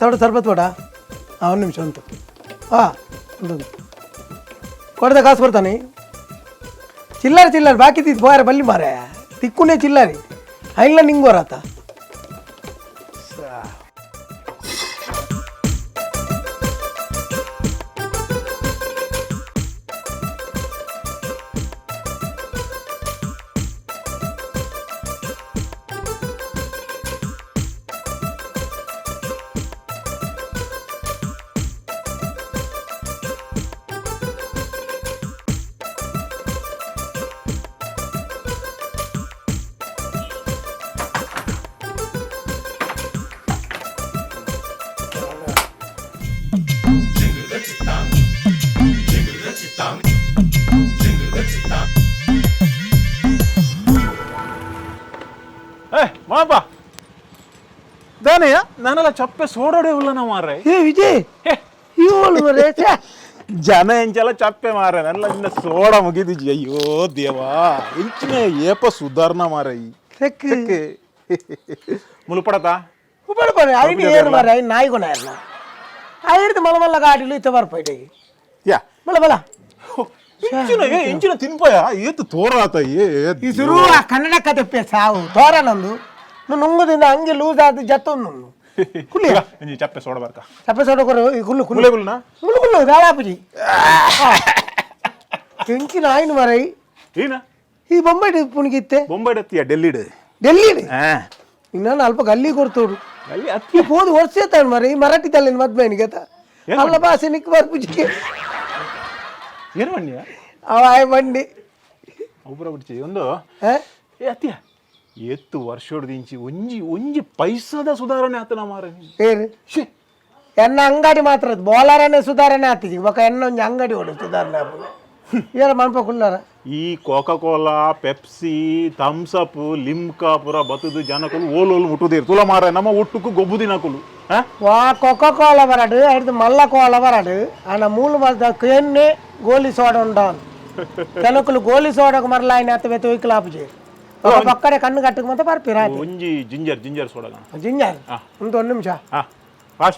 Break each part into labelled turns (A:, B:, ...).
A: थोड़ा सरबत वड़ा ಒಂದು ನಿಮಿಷ ಅಂತ ఉంటుంది ಕೊಡದೆ ಕಾಸು ಬರ್ತಾನೆ ಚಿಲ್ಲರ್ ಚಿಲ್ಲರ್ ಬಾಕಿ ತಿದ್ದು ಬಾರೆ ಬಲ್ಲಿ ಮಾರೆ ತಿಕ್ಕುನೇ ಚಿಲ್ಲರಿ ಐಲ್ಲ ನಿಂಗೋರಾತ
B: Monappa, Dania, Nana Chappe soda Ulana Mare.
A: Hey, Vijay, you all were
B: Jana and Jala Chappe Mare, and like the soda Mugidi, yo, Deva, Inchine, Yepa Sudarna Mare. Seke Mulupata?
A: I didn't hear Mara, Naigona. I heard the Malamala Gadi with our party. Yeah, Malabala.
B: Inchina Tinpaya, you to Torata,
A: is Rua Canada cut a pesau, Toranandu. No, the Angle lose at the Jaton. Kulia,
B: and you chap a soda barca.
A: Chapasoda Kuluna, Ralapi. Thinking I know Marai. He bombarded Punigite,
B: bombarded the Delhi.
A: Delhi? In an Alpagali or two. You both what's it and Marie, Maratital and Madbenigata. Alabasinik Varpuchi. I one day.
B: Over ಎತ್ತು ವರ್ಷೋಡ್ದಿಂಚಿ ಒಂಜಿ ಪೈಸದ ಸುಧಾರಣೆ ಆತನ ಮಾರೆ
A: ಎನ್ನ ಅಂಗಡಿ ಮಾತ್ರ ಬೋಲಾರನೇ ಸುಧಾರಣೆ ಆತಿಜಿ ಬಕ ಎನ್ನ ಒಂಜಿ ಅಂಗಡಿ ಓಡು ಸುಧಾರಣೆ ಆಪುನ ಏರ ಮನ್ಪ ಕುಲ್ಲಾರ
B: ಈ Coca Cola Pepsi thumbs up Limca ಪುರ ಬತುದು ಜನಕುಲು ಓಲೋಲು ಮುಟ್ಟುದೇರು ತುಲ ಮಾರೆ ನಮ್ಮ ಒಟ್ಟುಕು ಗೊಬ್ಬುದಿನಕುಲು
A: ವಾ ಕೋಕಾ ಕೋಲಾ ಬರಡು ಹಿಡಿದು ಮಲ್ಲ ಕೋಲಾ ಬರಡು ಆನ ಮೂಲ ಬದ ಕೆನ್ನೆ ಗೋಲಿ ಸೋಡಾ ಉಂಡಾನ್ ಜನಕುಲು ಗೋಲಿ ಸೋಡಾకు మరలా ఆయన అతవే తోయికలాపుజే పక్కడే కన్ను కట్టుకుమంటే పర్పిరా
B: ಒಂಜಿ ಜಿಂಜರ್ ಸೋಡಾ
A: ಜಿಂಜರ್ ಒಂದು ಒಂದು ನಿಮಿಷ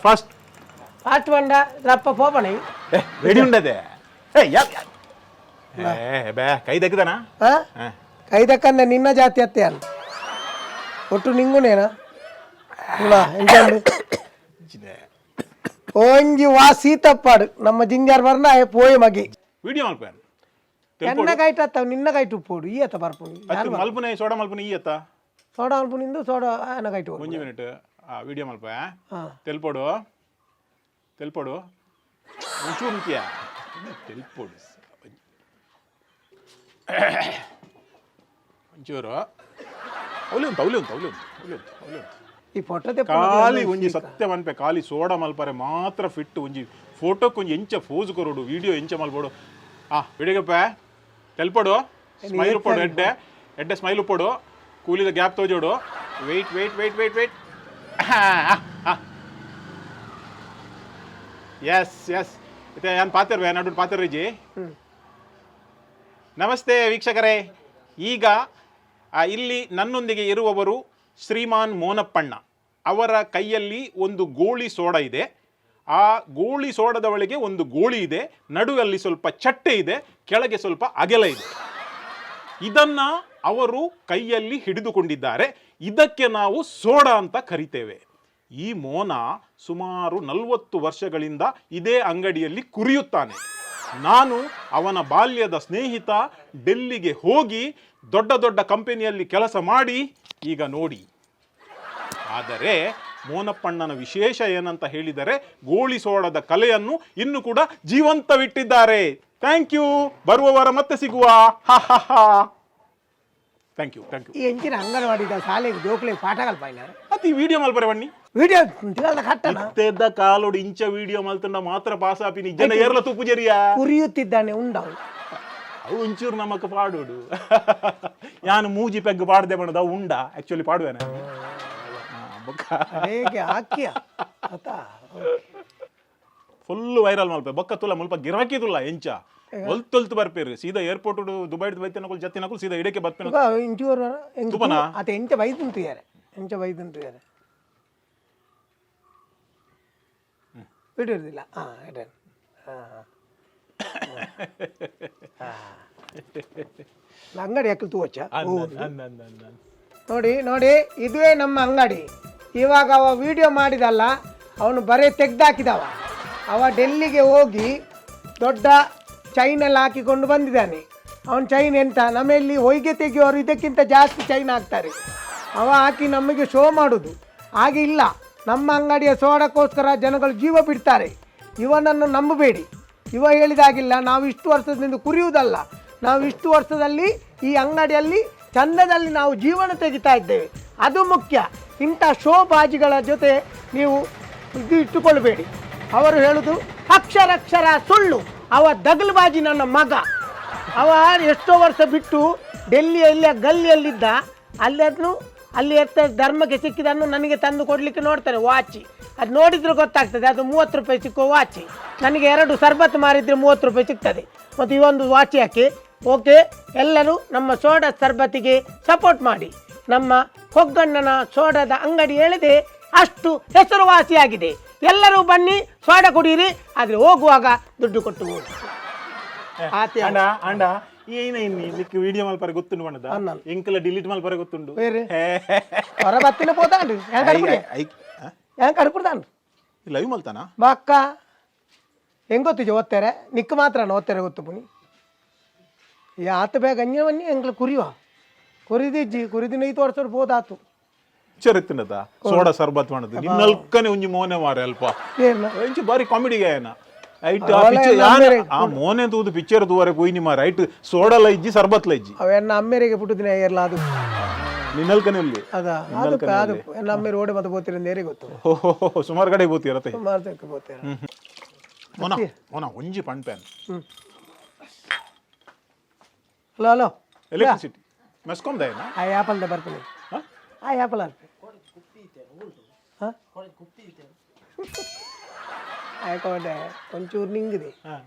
A: ಫಾಸ್ಟ್ ಬಂಡ ರಪ್ಪ ಪೋಪಣಿ
B: ರೆಡಿ ಉಂಡದೆ ಬೇ ಕೈ ದಕ್ಕದನಾ
A: ಕೈ ದಕ್ಕಂದೆ ನಿನ್ನ ಜಾತಿ ಅತ್ತೆ ಅಲ್ಲ ಒಟ್ಟು ನಿಂಗುನೇನಾ ಎಂಜಂಡು ಒಂಜಿ ವಾ ಸೀತಪ್ಪಾಡು ನಮ್ಮ ಜಿಂಜರ್ ಬರ್ನ ಪೋಯ್ ಮಗಿ
B: ವಿಡಿಯೋ ಮಲ್ಪೇನ್
A: ಎನ್ನ ಕೈಟ್ ಅತ್ತವ ನಿನ್ನ ಕೈಟ್ ಉಪ್ಪೋಡು ಈ ಅತ್ತ ಬರ್ಪುನಿ
B: ಮಲ್ಪುನೆ ಸೋಡಾ ಮಲ್ಪುನೆ ಈ ಅತ್ತ
A: ಸೋಡಾ ಮಲ್ಪುನಿಂದು ಸೋಡಾ ಆನ ಕೈಟ್
B: ಒಂಜಿ ಮಿನಿಟ್ ವಿಡಿಯೋ ಮಲ್ಪ ತೆಲ್ಪೋಡು ಒಂಚೂರು ಮುಖ್ಯ ತೆಲ್ಪೋಡು ಒಂಚೂರು ಅವಲಿ ಉಂಟು
A: ಈ ಫೋಟೋದೆ
B: ಖಾಲಿ ಒಂಜಿ ಸತ್ಯ ಮನ್ಪೆ ಖಾಲಿ ಸೋಡಾ ಮಲ್ಪರೆ ಮಾತ್ರ ಫಿಟ್ ಒಂಜಿ ಫೋಟೋಕ್ಕೆ ಒಂಜಿ ಎಂಚ ಫೋಸ್ ಕೊರೋಡು ವಿಡಿಯೋ ಎಂಚ ಮಲ್ಪೋಡು ವಿಡಿಯೋಗಪ್ಪ ತೆಲ್ಪೋಡು ಸ್ಮೈಲ್ ಉಪ್ಪೋಡು ಎಡ್ಡೆ ಸ್ಮೈಲ್ ಉಪ್ಪೋಡು ಕೂಲಿದ ಗ್ಯಾಪ್ ತೋಜೋಡು ವೆಯ್ಟ್ ಎಸ್ ಮತ್ತೆ ಏನು ಪಾತಿರ್ವೆ ನಡು ಪಾತಿರ್ಜಿ ನಮಸ್ತೆ ವೀಕ್ಷಕರೇ ಈಗ ಇಲ್ಲಿ ನನ್ನೊಂದಿಗೆ ಇರುವವರು ಶ್ರೀಮಾನ್ ಮೋನಪ್ಪಣ್ಣ ಅವರ ಕೈಯಲ್ಲಿ ಒಂದು ಗೋಳಿ ಸೋಡಾ ಇದೆ ಆ ಗೋಳಿ ಸೋಡದ ಒಳಗೆ ಒಂದು ಗೋಳಿ ಇದೆ ನಡುವಲ್ಲಿ ಸ್ವಲ್ಪ ಚಟ್ಟೆ ಇದೆ ಕೆಳಗೆ ಸ್ವಲ್ಪ ಅಗಲ ಇದೆ ಇದನ್ನ ಅವರು ಕೈಯಲ್ಲಿ ಹಿಡಿದುಕೊಂಡಿದ್ದಾರೆ ಇದಕ್ಕೆ ನಾವು ಸೋಡಾ ಅಂತ ಕರಿತೇವೆ ಈ ಮೋನ ಸುಮಾರು 40 ವರ್ಷಗಳಿಂದ ಇದೇ ಅಂಗಡಿಯಲ್ಲಿ ಕುರಿಯುತ್ತಾನೆ ನಾನು ಅವನ ಬಾಲ್ಯದ ಸ್ನೇಹಿತ ಡೆಲ್ಲಿಗೆ ಹೋಗಿ ದೊಡ್ಡ ಕಂಪನಿಯಲ್ಲಿ ಕೆಲಸ ಮಾಡಿ ಈಗ ನೋಡಿ ಆದರೆ ಮೋನಪ್ಪಣ್ಣನ ವಿಶೇಷ ಏನಂತ ಹೇಳಿದರೆ ಗೋಳಿ ಸೋಡದ ಕಲೆಯನ್ನು ಇನ್ನು ಕೂಡ ಜೀವಂತವಿಟ್ಟಿದ್ದಾರೆ. Thank you. ಬರುವ ವಾರ ಮತ್ತೆ ಸಿಗುವ. Thank you.
A: ಈ ಎಂಚಿನ ಅಂಗನವಾಡಿದ ಶಾಲೆಗೆ ಜೋಕ್ಲೆ ಪಾಠ ಕಲ್ಪಾಯಿನ
B: ಅದು ಈ ವಿಡಿಯೋ ಮಲ್ಪರೆ ಬನ್ನಿ
A: ವಿಡಿಯೋ ಕಟ್ಟಣ
B: ತೆದ್ದ ಕಾಲೋಡು ಇಂಚ ವಿಡಿಯೋ ಮಲ್ತಂಡ ಮಾತ್ರ ಪಾಸ್ ಆಪಿನಿ ಜನ ಏರ್ಲ ತುಪ್ಪು ಜರಿಯಾ
A: ಕುರಿಯುತ್ತಿದ್ದಾನೆ ಉಂಡವು
B: ಅವು ಒಂಚೂರು ನಮಕ್ ಪಾಡೋಡು ಯಾನು ಮೂಜಿ ಪೆಗ್ ಪಾಡ್ದೆ ಬಣ್ಣದ ಅವು ಉಂಡ ಆಕ್ಚುಲಿ ಪಾಡುವೆ
A: ಹೇಗೆ ಹಾಕಿಯ
B: ಫುಲ್ ವೈರಲ್ ಮಲ್ಪೆ ಬೊಕ್ಕ ತುಲ ಮುಲ್ಪ ಗಿರಾಕಿದುಲ್ಲ ಎಂಚ ಒಲ್ತೊಲ್ತು ಬರ್ಪೇರು ಸೀದಾ ಏರ್ಪೋರ್ಟ್ ದುಬೈ ಬೈತನಕುಲ್ ಜತ್ತಿನಕುಲ್ ಸೀದಾ ಇಡಕ್ಕೆ ಬರ್ಪೇನು
A: ಇಂಚೂರು ತುಪನ ಅತೆ ಎಂಚ ಬೈದುಂಟು ಯಾರೆ ಎಂಚ ಬೈದುಂಟು ಯಾರೆ ಬಿಡಿರುದಿಲ್ಲ ಅಂಗಡಿ ಹಾಕಲ್ ತೂವಚ್ಚ ನೋಡಿ ನೋಡಿ ಇದುವೇ ನಮ್ಮ ಅಂಗಡಿ. ಇವಾಗ ಅವ ವಿಡಿಯೋ ಮಾಡಿದಲ್ಲ ಅವನು ಬರೀ ತೆಗ್ದಾಕಿದವ. ಅವ ಡೆಲ್ಲಿಗೆ ಹೋಗಿ ದೊಡ್ಡ ಚೈನಲ್ಲಿ ಹಾಕಿಕೊಂಡು ಬಂದಿದ್ದಾನೆ. ಅವನು ಚೈನ್ ಎಂತ ನಮ್ಮಲ್ಲಿ ಹೊಯ್ಗೆ ತೆಗೆಯೋರು ಇದಕ್ಕಿಂತ ಜಾಸ್ತಿ ಚೈನ್ ಹಾಕ್ತಾರೆ. ಅವ ಹಾಕಿ ನಮಗೆ ಶೋ ಮಾಡೋದು ಹಾಗೆ ಇಲ್ಲ. ನಮ್ಮ ಅಂಗಡಿಯ ಸೋಡಕ್ಕೋಸ್ಕರ ಜನಗಳು ಜೀವ ಬಿಡ್ತಾರೆ. ಇವನನ್ನು ನಂಬಬೇಡಿ. ಇವ ಹೇಳಿದಾಗಿಲ್ಲ ನಾವು ಇಷ್ಟು ವರ್ಷದಿಂದ ಕುರಿಯುವುದಲ್ಲ, ನಾವು ಇಷ್ಟು ವರ್ಷದಲ್ಲಿ ಈ ಅಂಗಡಿಯಲ್ಲಿ ಚಂದದಲ್ಲಿ ನಾವು ಜೀವನ ತೆಗಿತಾ ಇದ್ದೇವೆ. ಅದು ಮುಖ್ಯ. ಇಂಥ ಶೋ ಬಾಜಿಗಳ ಜೊತೆ ನೀವು ಇದು ಇಟ್ಟುಕೊಳ್ಬೇಡಿ. ಅವರು ಹೇಳುದು ಅಕ್ಷರಕ್ಷರ ಸುಳ್ಳು. ಅವ ದಗಲ್ಬಾಜಿ ನನ್ನ ಮಗ. ಅವ ಎಷ್ಟೋ ವರ್ಷ ಬಿಟ್ಟು ಡೆಲ್ಲಿಯಲ್ಲಿ ಗಲ್ಲಿಯಲ್ಲಿದ್ದ. ಅಲ್ಲಿ ಧರ್ಮಕ್ಕೆ ಸಿಕ್ಕಿದನ್ನು ನನಗೆ ತಂದು ಕೊಡಲಿಕ್ಕೆ ನೋಡ್ತಾನೆ ವಾಚಿ. ಅದು ನೋಡಿದ್ರೆ ಗೊತ್ತಾಗ್ತದೆ ಅದು 30 ರೂಪಾಯಿ ಸಿಕ್ಕೋ ವಾಚಿ. ನನಗೆ 2 ಸರ್ಬತ್ತು ಮಾರಿದರೆ 30 ರೂಪಾಯಿ ಸಿಗ್ತದೆ. ಮತ್ತು ಈ ಒಂದು ವಾಚಿ ಹಾಕಿ ಓಕೆ. ಎಲ್ಲರೂ ನಮ್ಮ ಸೋಡಾ ಸರ್ಬತ್ತಿಗೆ ಸಪೋರ್ಟ್ ಮಾಡಿ. ನಮ್ಮ ಕೊಗ್ಗಣ್ಣನ ಸೋಡಾದ ಅಂಗಡಿ ಹೇಳಿದೆ ಅಷ್ಟು ಹೆಸರುವಾಸಿಯಾಗಿದೆ. ಎಲ್ಲರೂ ಬನ್ನಿ ಸೋಡಾ ಕುಡೀರಿ, ಆದರೆ ಹೋಗುವಾಗ ದುಡ್ಡು ಕೊಟ್ಟು ಹೋಗಿ.
B: ಅಂಡ ಏನ ಇನ್ನಿ ವಿಡಿಯೋ ಮಲ್ಪರೆ ಗೊತ್ತುಂಡು ಬಣ್ಣದ ಎಂಕಲ ಡಿಲೀಟ್ ಮಲ್ಪರೆ ಗೊತ್ತುಂಡು
A: ಹೊರ ಬತ್ತಿನ ಪೋತಾಂಡ್ರಿ ಹೆಂಗ್ ಕಡ್ಪುಡ್ತಾನ್ರಿ
B: ಲೈವ್ ಮಲ್ತಾನ
A: ಬಾಕ್ಕ ಹೆಂಗ್ ಗೊತ್ತಿಜ ಓದ್ತಾರೆ ನಿಕ್ಕ ಮಾತ್ರ ಓದ್ತಾರೆ ಗೊತ್ತು ಪುನಿ ಆತ ಬೇಗ ಅಂಜ ಬನ್ನಿ ಎಂಕ್ಲ ಕುರಿಯುವ ಕುರಿದಿಜ್ಜಿ ಕುರಿದಿನ 5 ವರ್ಷ ಹೋದಾತು
B: ಚರಿತ್ತಿನದ ಸೋಡಾ ಸರ್ಬತ್ ಮಾಡದು ನಿನ್ನಲ್ಕನೆ ಒಂಜಿ ಮೋನೆ ಮಾರೆ ಅಲ್ಪ ಎಂಚ ಬಾರಿ ಕಾಮಿಡಿಗೆ ಏನ ಐಟ್ ಆ ಮೋನೆ ತೂದು ಪಿಕ್ಚರ್ ತೂವರೆ ಕೊಯ್ನಿ ಮಾರ ಐಟ್ ಸೋಡಲ ಇಜ್ಜಿ ಸರ್ಬತ್ಲ ಇಜ್ಜಿ
A: ಅವೆನ್ನ ಅಮ್ಮೇರಿಗೆ ಪುಟ್ಟದಿನ ಏರ್ಲ ಅದು
B: ನಿನ್ನಲ್ಕನೆ ಅಲ್ಲಿ
A: ಅದಾ ಅದು ಅದು ಎನ್ನ ಅಮ್ಮೆ ರೋಡ್ ಮತ್ತೆ ಬೋತಿರ ನೇರೆ ಗೊತ್ತು
B: ಸುಮಾರು ಕಡೆ ಬೋತಿರತ್ತೆ
A: ಸುಮಾರು ತಕ್ಕ ಬೋತಿರ
B: ಮೋನ ಮೋನ ಒಂಜಿ ಪಣ್ ಪ್ಯಾನ್
A: ಹಲೋ ಹಲೋ
B: ಎಲೆಕ್ಟ್ರಿಸಿಟಿ ಮೆಸ್ಕಾಂ ದಯನಾ
A: ಆ ಆಪಲ್ ದ ಬರ್ತೀನಿ ಆ ಆಪಲ್ ಅಲ್ಪೆ ಆಯ್ಕೊಂಡೆ ಒಂಚೂರು ನಿಂಗಿದೆ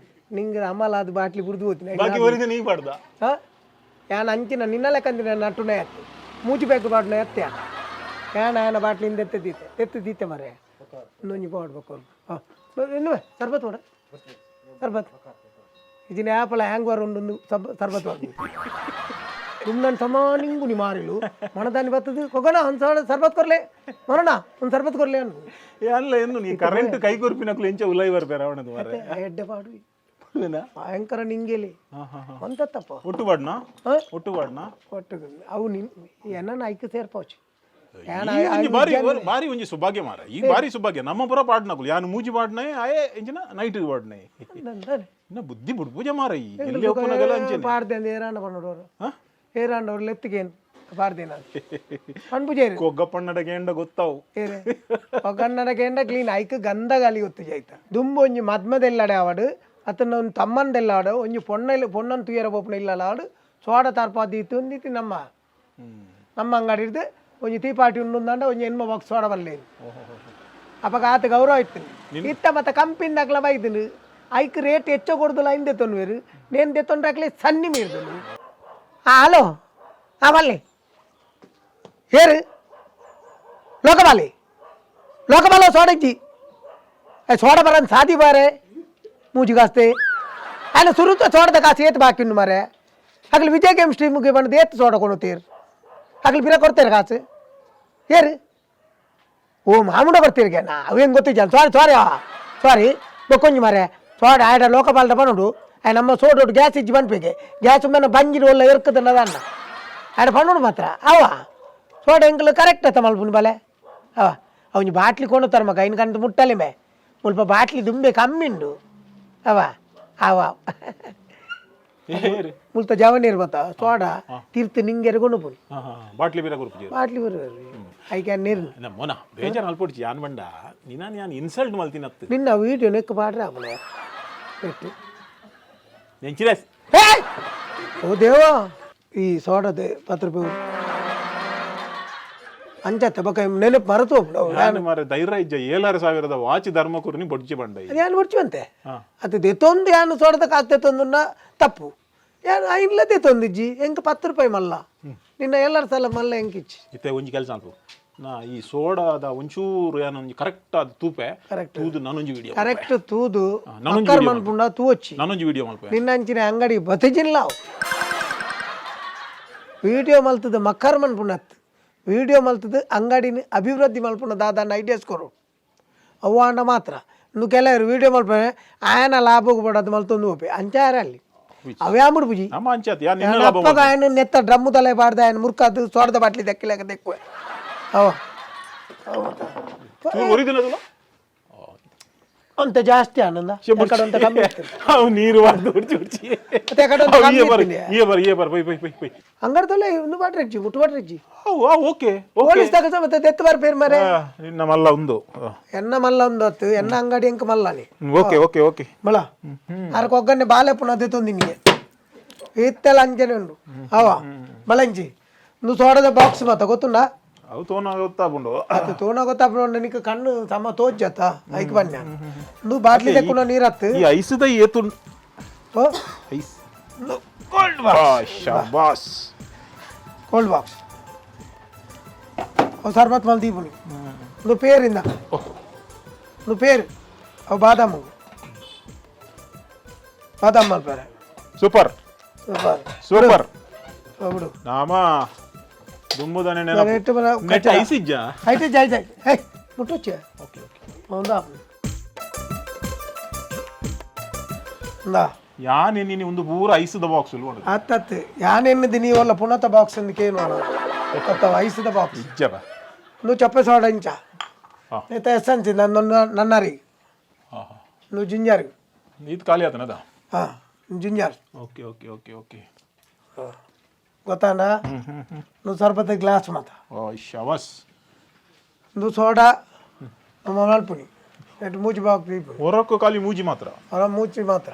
A: ನಿಂಗದ ಅಮಲ ಅದು ಬಾಟ್ಲಿ ಬುರ್ದು ಹೋಗ್ತೀನಿ
B: ನೀ ಬಾಡ್ದ
A: ಯಾನ ಅಂಚಿನ ನಿನ್ನ ಲೆಕ್ಕಂದಿನ ನಟುನೇ ಎತ್ತು ಮೂಜಿ ಬೇಕು ಬಾಟ್ನ ಎತ್ತೆ ಯಾನ ಯಾನ ಬಾಟ್ಲಿಂದ ಎತ್ತದೀತೆ ಮರೆ ಇನ್ನೊಂದು ಪಾಡ್ಬೇಕು ಇನ್ನು ಸರ್ಬತ್ ಮಾಡ ಸರ್ಬತ್ ಇದನ್ನ ಆಪಲ ಹ್ಯಾಂಗ್ ಬಾರ ಒಂದು ಸರ್ಬತ್ ಮಾಡಿ ತುಮ್ನನ್ ಸಮಾನಿಂಗು ನಿ ಮಾರಿಲು ಮನದಾನಿ ಬರ್ತದೆ ಕೊಗೋಣ ಒಂದು ಸರ್ಬತ್ ಕೊರ್ಲೆ ಮರಣ ಒಂದು ಸರ್ಬತ್ ಕೊರ್ಲೆ ಅನ್ನು
B: ಅಲ್ಲ ಏನು ನೀ ಕರೆಂಟ್ ಕೈ ಕೊರ್ಪಿನಕ್ಲು ಎಂಚ ಉಲೈ ಬರ್ಬೇರ ಅವನದು ಮಾರೆ
A: ಎಡ್ಡೆ ಪಾಡು ಭಯಂಕರ ನಿಂಗೆಲಿ ಅಂತ ತಪ್ಪ
B: ಒಟ್ಟು ಬಾಡ್ನ
A: ಒಟ್ಟು ಅವು ಎನ್ನ ಐಕ್ಯ ಸೇರ್ಪೋಚು
B: ಬಾರಿ ಒಂಜಿ ಸುಭಾಗ್ಯ ಮಾರ ಈ ಬಾರಿ ಸುಭಾಗ್ಯ ನಮ್ಮ ಪುರ ಪಾಡ್ನಕುಲು ಯಾನು ಮೂಜಿ ಪಾಡ್ನೈ ಆಯೆ ಎಂಚಿನ ನೈಟ್ ಪಾಡ್ನೈ ಇನ್ನ ಬುದ್ಧಿ ಬುಡ್ಪೂಜೆ ಮಾರ ಈ ಎಲ್ಲಿ ಒಪ್ಪನಗಲ ಅಂಚೆ
A: ಪಾಡ್ದೆ ಅಂದ್ರೆ ಏರಾಂಡ ಪಣ್ಣೋರು ಏರಾಂಡವ್ರು ಲೆತ್ತಿಗೇನು ಪಾಡ್ದೆ ನಾನು ಪಣ್ಪುಜೇರಿ
B: ಕೊಗ್ಗಪ್ಪಣ್ಣಡ ಗೇಂಡ ಗೊತ್ತಾವು
A: ಕೊಗ್ಗಣ್ಣನ ಗೇಂಡ ಕ್ಲೀನ್ ಐಕ್ ಗಂಧಗಾಲಿ ಗೊತ್ತು ಆಯ್ತಾ ದುಂಬು ಒಂಜಿ ಮದ್ಮದೆಲ್ಲಡೆ ಆವಡು ಅತನ ಒಂದು ತಮ್ಮಂದೆಲ್ಲ ಆಡು ಒಂಜಿ ಪೊಣ್ಣನ್ನು ತುಯ್ಯರ ಪೋಪಣ ಇಲ್ಲ ಆಡು ಸೋಡ ತಾರ್ಪಾದಿ ಇತ್ತು ಒಂದಿತ್ತು ನಮ್ಮ ಅಂಗಡಿ ಇರ್ದು ಒಂಜಿ ತೀಪಾಟಿ ಉಂಡುಂದಂಡ ಒಂಜಿ ಹೆಣ್ಮ ಬಾಕ್ಸ್ ಸೋಡ ಬಲ್ಲೇನು ಅಪ್ಪ ಆತ ಗೌರವ ಇತ್ತು ಇತ್ತ ಮತ್ತೆ ಕಂಪಿಂದಾಕ್ಲ ಬೈದನು ಐಕ್ ರೇಟ್ ಹೆಚ್ಚು ಕೊಡ್ದಲ್ಲ ಹಿಂದೆ ತೊನ್ವೇರು ನೇನು ತೆತ್ತೊಂಡ್ರಾಕ್ಲೆ ಸನ್ನಿ ಮೀರ್ದನು ಹಲೋ ಬಲ್ಲಿ ಹೇರು ಲೋಕಬಾಲ ಸೋಡಜ್ಜಿ ಸೋಡ ಬರನ್ ಸಾದಿ ಬಾರೆ ಮೂಜಿಗಾಸ್ತೆ ఆయన సురుతో చూడద కాసి ఏత బాకిండు మరే అక్కడ విజయ్ గేమ్ స్ట్రీమ్కి ಬಂದು ಏತ್ ಸೋಡ ಕೊಡುತ್ತೀರ್ ಅక్కడ ಬಿರ ಕೊಡ್ತೀರ ಕಾಸು ಏರು ಓ ಮಾಮೂಡ ಬರ್ತೀರಿಗೆ ನಾ ಅವೇನು ಗೊತ್ತಿಲ್ಲ ಸಾರಿ ಬೊಕ್ಕೊಂಜಿ ಮರೆ ಸೋಡ ಆಯ್ಡ ಲೋಕಪಾಲದ ಪನ್ನುಡು ಆಯ್ನ ನಮ್ಮ ಸೋಡೋಡು ಗ್ಯಾಸ್ ಇಜ್ಜಿ ಬನ್ಪೇಗೆ ಗ್ಯಾಸ್ ಮೇಲೆ ಬಂಜಿರು ಒಲ್ಲ ಇರ್ಕದನ್ನ ಅನ್ನ ಆಯ್ಡ ಪನ್ನುಡು ಮಾತ್ರ ಅವ ಸೋಡ ಎಂಕಲು ಕರೆಕ್ಟ್ ಅತ್ತ ಮಲ್ಪುನಿ ಬಲೆ ಅವ ಅವನು ಬಾಟ್ಲಿ ಕೊಂಡುತ್ತಾರೆ ಮಗ ಇನ್ನು ಕಂಡು ಮುಟ್ಟಲಿ ಮೇ ಮುಲ್ಪ ಬಾಟ್ಲಿ ದುಂಬೆ ಕಮ್ಮಿಂಡು ಅವ ಅವ ಮುಲ್ತ ಜವನಿ ಇರ್ಬತ್ತ ಸೋಡ ತೀರ್ಥ ನಿಂಗೆ ಕೊಂಡು ಪುಲ್
B: ಬಾಟ್ಲಿ ಬೇರೆ ಗುರುಪುಜಿ
A: ಬಾಟ್ಲಿ ಬರು ಐ ಕ್ಯಾನ್ ನೀರು
B: ಮೊನ ಬೇಜಾರು ಅಲ್ಪೊಡ್ಚಿ ಯಾನ್ ಬಂಡ ನಾನು ಇನ್ಸಲ್ಟ್ ಮಲ್ತಿನತ್ತು
A: ನಿನ್ನ ವೀಡಿಯೋ ನೆಕ್ ಬಾಡ್ರೆ ಅವಳೆ ಬಿಟ್ಟು
B: ನೆಂಚಿದೆ
A: ಓ ದೇವಾ ಈ ಸೋಡದೆ 10 ರೂಪಾಯಿ ಅಂಚತ್ತೆ ಬಕ ನೆನಪು ಮರೆತು
B: ನಾನು ಮಾರೆ ಧೈರ್ಯ ಇಜ್ಜ 7,000 ವಾಚ್ ಧರ್ಮಕುರ್ನಿ ಬಡ್ಜಿ ಬಂಡ
A: ಯಾನು ಬರ್ಚುವಂತೆ ಅದು ದೆತ್ತೊಂದು ಯಾನು ಸೋಡದಕ್ಕೆ ಆಗ್ತೈತೊಂದು ತಪ್ಪು ಯಾನು ಇಲ್ಲದೆ ತೊಂದಿಜ್ಜಿ ಹೆಂಗೆ 10 ರೂಪಾಯಿ ಮಲ್ಲ ನಿನ್ನ ಎಲ್ಲರ ಸಲ ಮಲ್ಲ ಹೆಂಗಿಚ್ಚಿ
B: ಇತ್ತೆ ಒಂಜಿ ಕೆಲಸ ಅಲ್ಪ ನಾ ಈ ಸೋಡಾದ ಒಂಚೂರು ಏನು ಒಂಜಿ ಕರೆಕ್ಟ್ ಆದ ತೂಪೆ
A: ಕರೆಕ್ಟ್
B: ತೂದು ನಾನೊಂಜಿ ವಿಡಿಯೋ
A: ಕರೆಕ್ಟ್ ತೂದು ಮಕ್ಕರ್ ಮನ್ಪುಂಡ ತೂವಚ್ಚಿ
B: ನಾನೊಂಜಿ ವಿಡಿಯೋ ಮಲ್ಪ
A: ನಿನ್ನ ಅಂಚಿನ ಅಂಗಡಿ ಬತಿಜಿಲ್ಲ ವಿಡಿಯೋ ಮಲ್ತದ ಮಕ್ಕರ್ ಮನ್ಪುಂಡತ್ ವಿಡಿಯೋ ಮಲ್ತದ ಅಂಗಡಿನ ಅಭಿವೃದ್ಧಿ ಮಲ್ಪುಂಡ ದಾದಾನ ಐಡಿಯಾಸ್ ಕೊರು ಅವು ಅಂಡ ಮಾತ್ರ ಇನ್ನು ಕೆಲವರು ವಿಡಿಯೋ ಮಲ್ಪ ಆಯನ ಲಾಭಕ್ಕೆ ಬಡೋದು ಮಲ್ತೊಂದು ಹೋಪೆ ಅಂಚಾರ ಅಲ್ಲಿ ಅವೇ ಆಂಬಿಡು ಬುಜಿ ಅಪ್ಪಗ ఆయన ನೆತ್ತ ಡ್ರಮ್ಮು ತಲೆ ಬಾಡ್ದ ఆయన ಮುರ್ಕಾದು ಸೋಡದ ಬಾಟ್ಲಿ ದಕ್ಕಿಲಾಗ ದೆಕ್ಕುವೆ ಅವ ಅಂತ ಜಾಸ್ತಿ ಆನಂದ ಅಂತ ಕಮ್ಮಿ
B: ನೀರು
A: ಅಂಗಡಿ ತೊಲೆ ಒಂದು ಬಾಟ್ರಿ ಮುಟ್ಟು ಬಾಟ್ರಿ
B: ಓಕೆ
A: ಪೊಲೀಸ್ ತಗಸ ಮತ್ತೆ ದೆತ್ತು ಬಾರ್ ಪೇರ್ ಮಾರೆ
B: ನಿನ್ನ ಮಲ್ಲ ಒಂದು
A: ಎನ್ನ ಮಲ್ಲ ಒಂದು ಹೊತ್ತು ಎನ್ನ ಅಂಗಡಿ ಎಂಕ ಮಲ್ಲಾನಿ
B: ಓಕೆ ಓಕೆ ಓಕೆ
A: ಮಳ ಅರಕ್ಕೆ ಒಗ್ಗನ್ನೆ ಬಾಲೆ ಪುನಃ ದೆತ್ತೊಂದಿನಿಗೆ ಇತ್ತೆಲ್ಲ ಅಂಜನೆ ಉಂಡು ಅವ ಬಲಂಜಿ నువ్వు సోడದ బాక్స్ మత ಗೊತ್ತುಂಡ
B: ಅವು ತೋನ ಗೊತ್ತಾಬುಂಡು
A: ಅದು ತೋನ ಗೊತ್ತಾಬುಂಡು ನಿನಗೆ ಕಣ್ಣು ಸಮ ತೋಜ್ಜತ್ತ ಐಕ್ ಬನ್ಯ నువ్వు ಬಾಟ್ಲಿ ತೆಕ್ಕುನ ನೀರತ್ತು
B: ಈ ಐಸದ ಏತು
A: ಓ
B: ಐಸ್
A: ಕೋಲ್ಡ್ ಬಾಕ್ಸ್
B: ಶಾಬಾಸ್
A: ಕೋಲ್ಡ್ ಬಾಕ್ಸ್ ಓ ಸರ್ಬತ್ ಮಲ್ ದೀಪುನಿ నువ్వు పేరింద నువ్వు పేరు ఓ బాదాము బాదాం మల్ పేరు
B: ಸೂಪರ್
A: ಸೂಪರ್
B: ಸೂಪರ್
A: ಬಿಡು
B: ನಾಮ ದುಂಬುದನೆ
A: ನೆಟ್
B: ಐಸಿಜ್ಜ
A: ಐತೆ ಜೈ ಜೈ ಹೇ ಮುಟ್ಟುಚ್ಚೆ
B: ಓಕೆ ಓಕೆ
A: ಹೌದಾ ನಾ
B: ಯಾನ್ ಎನ್ನಿ ಒಂದು ಪೂರ ಐಸದ ಬಾಕ್ಸ್ ನೋಡು
A: ಅತ್ತತ್ತು ಯಾನೆನ್ನದಿ ನೀವಲ್ಲ ಪುನಃ ಬಾಕ್ಸ್ ಅಂದಕ್ಕೆ ನೋಡ ಐಸದ ಬಾಕ್ಸ್
B: ಇಜ್ಜಬ
A: నువ్వు చెప్పేసాడు ఇంచా అయితే ఎస్సెన్స్ నన్నరి నువ్వు జింజర్
B: నీది ఖాళీ అవుతున్నదా
A: ginger
B: okay okay okay okay
A: ಗೊತ್ತಾಂಡ నువ్వు సరిపోతే గ్లాస్ మాత
B: ಶವಸ್
A: నువ్వు సోడా నువ్వు మల్పుని ಎಟ್ಟು ಮೂಜಿ ಬಾಕ್ ದೀಪ
B: ಹೊರಕ್ಕೂ ಖಾಲಿ ಮೂಜಿ ಮಾತ್ರ
A: ಹೊರ ಮೂಚಿ ಮಾತ್ರ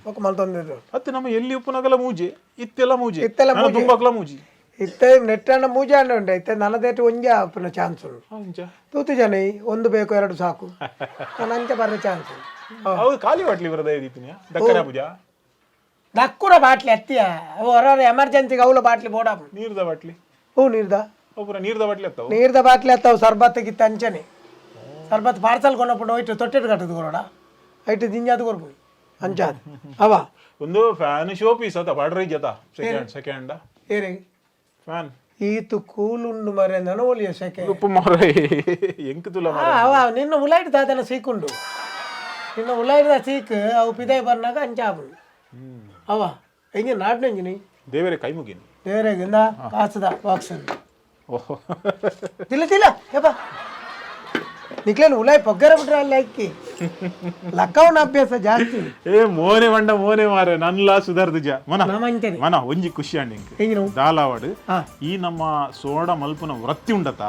A: ಒಕ್ಕ ಮಲ್ತೊಂದಿದ್ರು
B: ಮತ್ತೆ ನಮ್ಮ ಎಲ್ಲಿ ಉಪ್ಪುನಗಲ ಮೂಜಿ ಇತ್ತೆಲ್ಲ ಮೂಜಿ
A: ಇತ್ತೆಲ್ಲ ಮೂಜಿ
B: ತುಂಬಾಕ್ಲ ಮೂಜಿ
A: ಇತ್ತೆ ನೆಟ್ಟಣ್ಣ ಮೂಜೆ ಅಣ್ಣ ಉಂಟು ಇತ್ತೆ ನನ್ನದೇಟು ಒಂಜೆ ಆಪುನ ಚಾನ್ಸ್ ಉಂಟು ತೂತು ಜನ ಒಂದು ಬೇಕು 2 ಸಾಕು ನಾನು ಅಂಚ ಬರೋ ಚಾನ್ಸ್
B: ಹೌದು ಖಾಲಿ ಬಾಟ್ಲಿ ಬರದ ಇದೀನಿ ದಕ್ಕರ ಪೂಜಾ
A: ದಕ್ಕುರ ಬಾಟ್ಲಿ ಅತ್ತಿಯ ಹೊರ ಎಮರ್ಜೆನ್ಸಿಗೆ ಅವಳ ಬಾಟ್ಲಿ ಬೋಡ
B: ನೀರ್ದ ಬಾಟ್ಲಿ
A: ನೀರ್ದ
B: ಒಬ್ಬರ ನೀರ್ದ ಬಾಟ್ಲಿ ಅತ್ತವ
A: ನೀರ್ದ ಬಾಟ್ಲಿ ಅತ್ತವ ಸರ್ಬತ್ತಿಗಿತ್ತ ಅಂಚನೆ ಸರ್ಬತ್ ಪಾರ್ಸಲ್ ಕೊನಪುಂಡು ಒಯ್ಟು ತೊಟ್ಟೆಟ್ಟು ಕಟ್ಟದು ಕೊರೋಡ ಐಟು ದಿಂಜಾದು ಕೊರ್ಬೋದು ಅಂಚಾದ ಅವ
B: ಒಂದು ಫ್ಯಾನ್ ಶೋ ಪೀಸ್ ಅತ್ತ ಬಾಡ್ರೈ ಜತ ಸೆಕೆಂಡ್
A: ಏರೆ
B: ಫ್ಯಾನ್
A: ಈತು ಕೂಲುಂಡು ಮರೆ ನನ ಒಲಿಯ ಸೆಕೆ
B: ಉಪ್ಪು ಮಾರೈ ಎಂಕ್ ತುಲ
A: ಅವ ನಿನ್ನ ಉಲಾಯ್ಡು ದಾದನ ಸೀಕುಂಡು ನಿನ್ನ ಉಲಾಯ್ದ ಸೀಕ್ ಅವು ಪಿದಾಯ್ ಬರ್ನಾಗ ಅಂಚಾಬು ಅವ ಹೆಂಗೆ ನಾಡ್ನಂಜಿನಿ
B: ದೇವರೇ ಕೈ ಮುಗಿನಿ
A: ದೇವರೇಗಿಂದ ಕಾಸದ ಬಾಕ್ಸ್
B: ಓಹೋ
A: ತಿಲ್ಲ ತಿಲ್ಲ ಯಪ್ಪ ನಿಕ್ಲೇನು ಉಲಾಯ್ ಪೊಗ್ಗರ ಬಿಟ್ರೆ ಅಲ್ಲಿ ಅಕ್ಕಿ ಲಕ್ಕವನ ಅಭ್ಯಾಸ ಜಾಸ್ತಿ
B: ಏ ಮೋನೆ ಮಂಡ ಮೋನೆ ಮಾರೆ ನನ್ಲ ಸುಧಾರ್ದಜ ಮನ ಒಂಜಿ ಖುಷಿ ಅಂಡಿ ದಾಲಾವಾಡು ಈ ನಮ್ಮ ಸೋಡ ಮಲ್ಪುನ ವೃತ್ತಿ ಉಂಡತ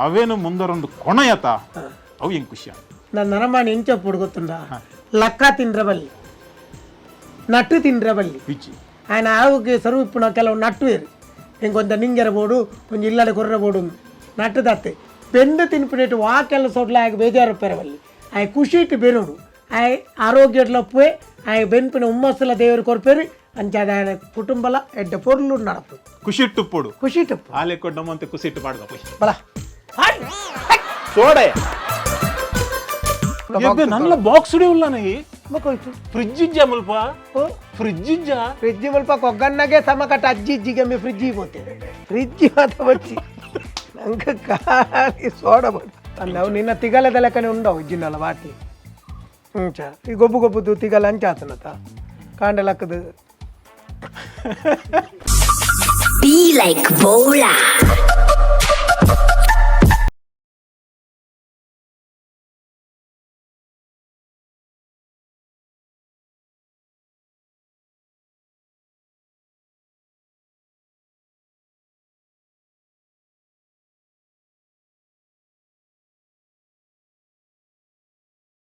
B: ಅವೇನು ಮುಂದರೊಂದು ಕೊಣಯತ ಅವು ಹೆಂಗ್ ಖುಷಿ
A: ನನ್ನ ನರಮಾಣಿ ಎಂಚಪ್ಪುಡು ಗೊತ್ತುಂಡ ಲಕ್ಕ ತಿಂದ್ರ ಬಲ್ಲಿ ನಟ್ಟು ತಿಂದ್ರ ಬಲ್ಲಿ
B: ಪಿಚ್ಚಿ
A: ఆయన ఆవుకి సరువు ఇప్పుడు ಕೆಲವು నట్టు వేరు ఇంకొంత నింగెర పోడు కొంచెం ఇళ్ళ కొర్ర పోడు నట్టు దత్తే ಬೆಂದು ತಿನ್ಪಿಟ್ಟು ವಾಕೆಲ್ಲ ಸೊಡ್ಲ ಆಗ ಬೇಜಾರು ಪೆರವಲ್ಲಿ ಆಯ್ ಖುಷಿ ಇಟ್ಟು ಬೆರೋಡು ಆಯ್ ಆರೋಗ್ಯಟ್ಲಪ್ಪೇ ಆಯ್ ಬೆನ್ಪಿನ ಹುಮ್ಮಸ್ಸಲ ದೇವರು ಕೊರ್ಪೇರಿ ಅಂಚಾದ ఆయన ಕುಟುಂಬಲ ಎಡ್ಡ ಪೊರ್ಲು ನಡಪು
B: ಖುಷಿ ಇಟ್ಟು ಪೋಡು
A: ಖುಷಿ ಇಟ್ಟು
B: ಆಲೆ ಕೊಡ್ಡಮ್ಮಂತೆ ಖುಷಿ ಇಟ್ಟು ಪಾಡ್ದ ಪೋಯ್
A: ಬಲ
B: ಸೋಡೆ ನನ್ನ ಬಾಕ್ಸ್ ಉಲ್ಲ ನನಗೆ ಫ್ರಿಜ್ ಇಜ್ಜ ಮುಲ್ಪ ಫ್ರಿಜ್ ಇಜ್ಜ
A: ಫ್ರಿಜ್ ಮುಲ್ಪ ಕೊಗ್ಗನ್ನಗೆ ಸಮಕಟ್ಟ ಅಜ್ಜಿ ಇಜ್ಜಿಗೆ ಮೇ ಫ್ರಿಜ್ పోతే ಫ್ರಿಜ್ ಮಾತ వచ్చి ನಂಗೆ ಖಾಲಿ ಸೋಡ ಅವು ನಿನ್ನ ತಿಗಲದ ಲೆಕ್ಕನೆ ఉండవు ಇಜ್ಜಿನಲ್ಲ ಬಾಟ್ಲಿ ಈ ಗೊಬ್ಬು ಗೊಬ್ಬುದು ತಿಗಲ ಅಂಚಾತನತ ಕಾಂಡ ಲೆಕ್ಕದು
C: Be like Bolar.